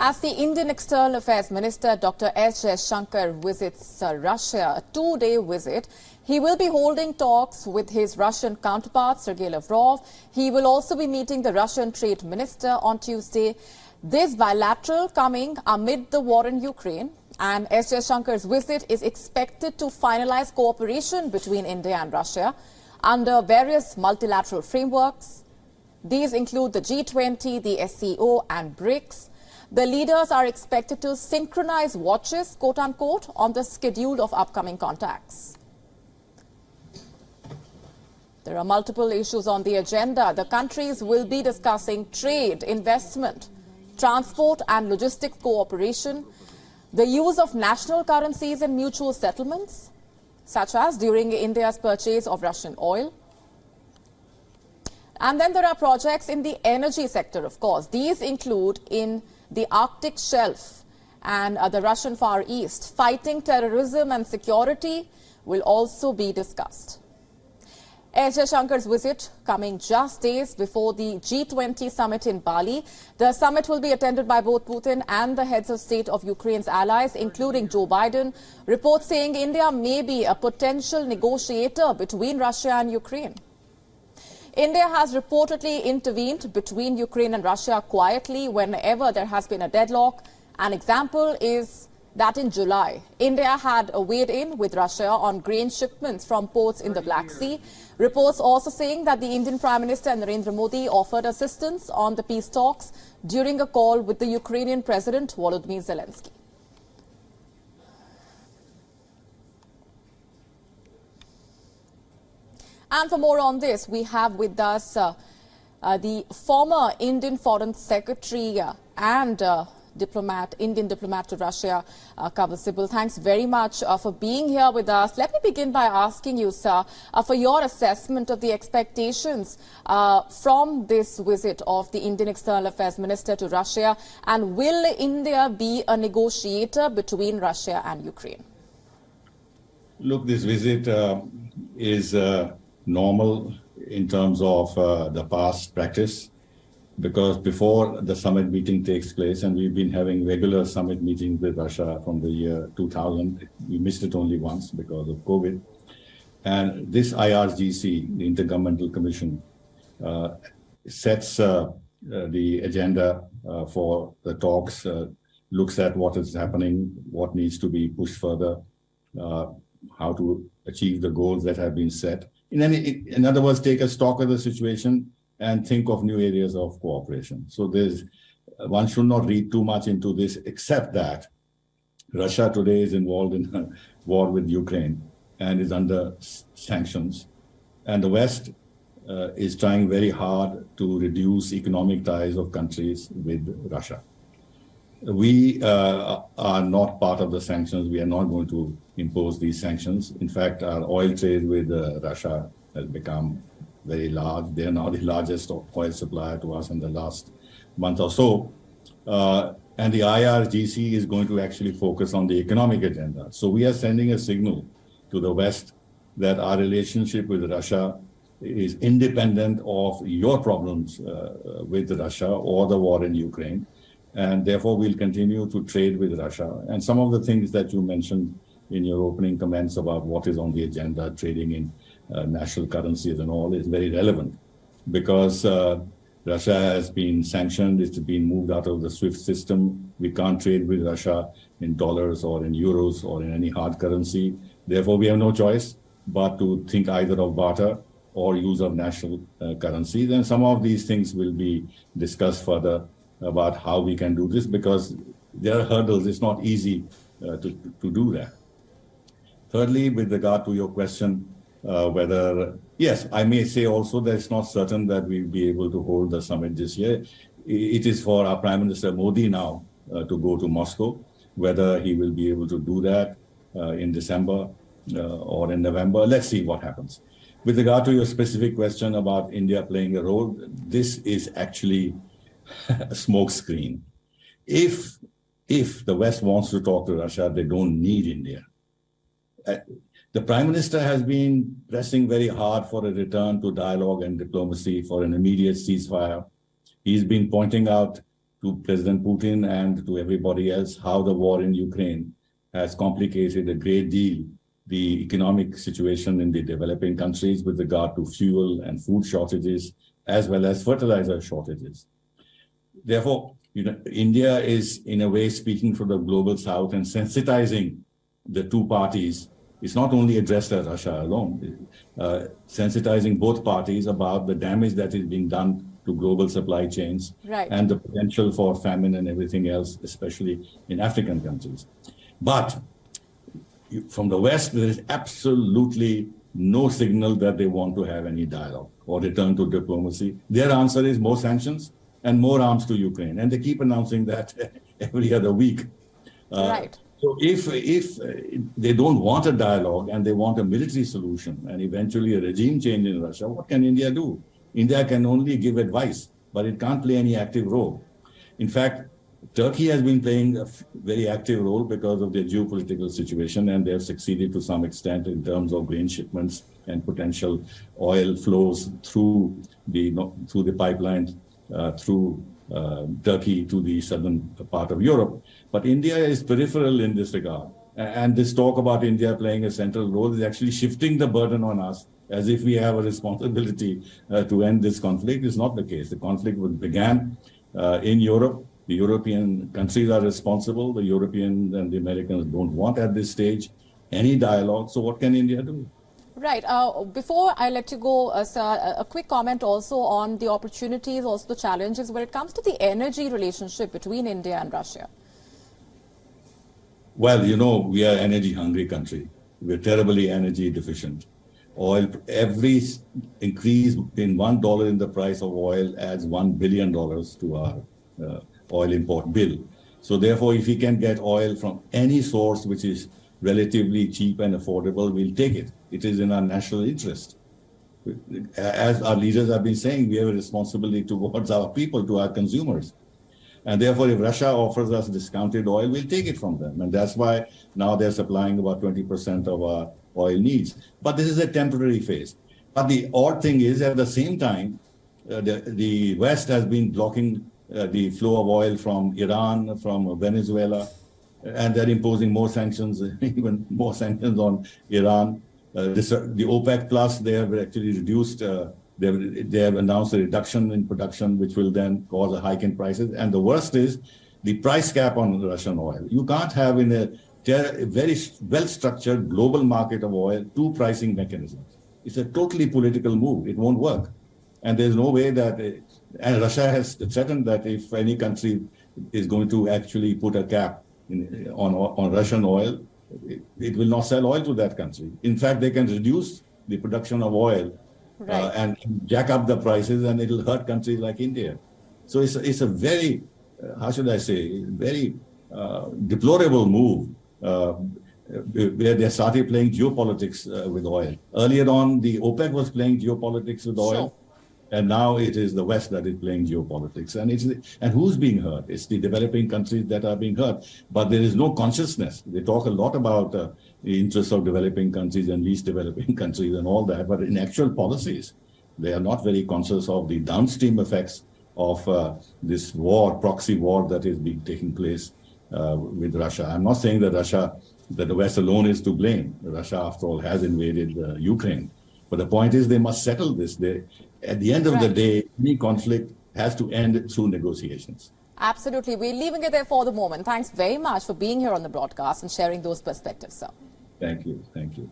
As the Indian External Affairs Minister Dr. S. Jaishankar visits Russia, a two-day visit, he will be holding talks with his Russian counterpart, Sergei Lavrov. He will also be meeting the Russian Trade Minister on Tuesday. This bilateral coming amid the war in Ukraine, and S. Jaishankar's visit is expected to finalize cooperation between India and Russia under various multilateral frameworks. These include the G20, the SCO and BRICS. The leaders are expected to synchronize watches, quote-unquote, on the schedule of upcoming contacts. There are multiple issues on the agenda. The countries will be discussing trade, investment, transport and logistic cooperation, the use of national currencies and mutual settlements, such as during India's purchase of Russian oil. And then there are projects in the energy sector, of course. These include in the Arctic Shelf and the Russian Far East. Fighting terrorism and security will also be discussed. S. Jaishankar's visit coming just days before the G20 summit in Bali. The summit will be attended by both Putin and the heads of state of Ukraine's allies, including Joe Biden. Reports saying India may be a potential negotiator between Russia and Ukraine. India has reportedly intervened between Ukraine and Russia quietly whenever there has been a deadlock. An example is that in July, India had weighed in with Russia on grain shipments from ports in the Black Sea. Reports also saying that the Indian Prime Minister Narendra Modi offered assistance on the peace talks during a call with the Ukrainian President Volodymyr Zelensky. And for more on this, we have with us the former Indian Foreign Secretary and Indian diplomat to Russia, Kanwal Sibal. Thanks very much for being here with us. Let me begin by asking you, sir, for your assessment of the expectations from this visit of the Indian External Affairs Minister to Russia, and will India be a negotiator between Russia and Ukraine? Look, this visit is normal in terms of the past practice, because before the summit meeting takes place, and we've been having regular summit meetings with Russia from the year 2000, we missed it only once because of COVID. And this IRGC, the Intergovernmental Commission, sets the agenda for the talks, looks at what is happening, what needs to be pushed further, how to achieve the goals that have been set. In other words, take a stock of the situation and think of new areas of cooperation. So one should not read too much into this, except that Russia today is involved in a war with Ukraine and is under sanctions. And the West is trying very hard to reduce economic ties of countries with Russia. We are not part of the sanctions. We are not going to impose these sanctions. In fact, our oil trade with Russia has become very large. They are now the largest oil supplier to us in the last month or so. And the IRGC is going to actually focus on the economic agenda. So we are sending a signal to the West that our relationship with Russia is independent of your problems with Russia or the war in Ukraine. And therefore, we'll continue to trade with Russia. And some of the things that you mentioned in your opening comments about what is on the agenda, trading in national currencies and all, is very relevant, because Russia has been sanctioned. It's been moved out of the SWIFT system. We can't trade with Russia in dollars or in euros or in any hard currency. Therefore, we have no choice but to think either of barter or use of national currencies. And some of these things will be discussed further about how we can do this, because there are hurdles. It's not easy to do that. Thirdly, with regard to your question, whether, yes, I may say also that it's not certain that we'll be able to hold the summit this year. It is for our Prime Minister Modi now to go to Moscow. Whether he will be able to do that in December or in November, let's see what happens. With regard to your specific question about India playing a role, this is actually a smokescreen. If the West wants to talk to Russia, they don't need India. The Prime Minister has been pressing very hard for a return to dialogue and diplomacy, for an immediate ceasefire. He's been pointing out to President Putin and to everybody else how the war in Ukraine has complicated a great deal the economic situation in the developing countries with regard to fuel and food shortages, as well as fertilizer shortages. Therefore, India is in a way speaking for the global south and sensitizing the two parties. It's not only addressed at Russia alone, sensitizing both parties about the damage that is being done to global supply chains and the potential for famine and everything else, especially in African countries. But from the West, there is absolutely no signal that they want to have any dialogue or return to diplomacy. Their answer is more sanctions and more arms to Ukraine. And they keep announcing that every other week. So if they don't want a dialogue and they want a military solution and eventually a regime change in Russia, what can India do? India can only give advice, but it can't play any active role. In fact, Turkey has been playing a very active role because of their geopolitical situation, and they have succeeded to some extent in terms of grain shipments and potential oil flows through the pipeline through Turkey to the southern part of Europe. But India is peripheral in this regard. And this talk about India playing a central role is actually shifting the burden on us as if we have a responsibility to end this conflict. It's not the case. The conflict began in Europe. The European countries are responsible. The Europeans and the Americans don't want at this stage any dialogue. So what can India do? Right. Before I let you go, sir, a quick comment also on the opportunities, also the challenges when it comes to the energy relationship between India and Russia. Well, we are an energy-hungry country. We're terribly energy deficient. Oil, every increase in $1 in the price of oil adds $1 billion to our oil import bill. So therefore, if we can get oil from any source which is relatively cheap and affordable, we'll take it. It is in our national interest. As our leaders have been saying, we have a responsibility towards our people, to our consumers. And therefore, if Russia offers us discounted oil, we'll take it from them. And that's why now they're supplying about 20% of our oil needs. But this is a temporary phase. But the odd thing is, at the same time, the West has been blocking the flow of oil from Iran, from Venezuela, and they're imposing more sanctions, even more sanctions on Iran. The OPEC Plus, they have actually reduced, they have announced a reduction in production, which will then cause a hike in prices. And the worst is the price cap on Russian oil. You can't have in a very well-structured global market of oil two pricing mechanisms. It's a totally political move. It won't work. And there's no way that, and Russia has threatened that if any country is going to actually put a cap on Russian oil, it will not sell oil to that country. In fact, they can reduce the production of oil and jack up the prices, and it'll hurt countries like India. So it's a very, how should I say, very deplorable move where they started playing geopolitics with oil. Earlier on, the OPEC was playing geopolitics with oil. And now it is the West that is playing geopolitics. And who's being hurt? It's the developing countries that are being hurt. But there is no consciousness. They talk a lot about the interests of developing countries and least developing countries and all that. But in actual policies, they are not very conscious of the downstream effects of this war, proxy war that is taking place with Russia. I'm not saying that the West alone is to blame. Russia, after all, has invaded Ukraine. But the point is they must settle this. At the end of the day, any conflict has to end through negotiations. Absolutely. We're leaving it there for the moment. Thanks very much for being here on the broadcast and sharing those perspectives, sir. Thank you. Thank you.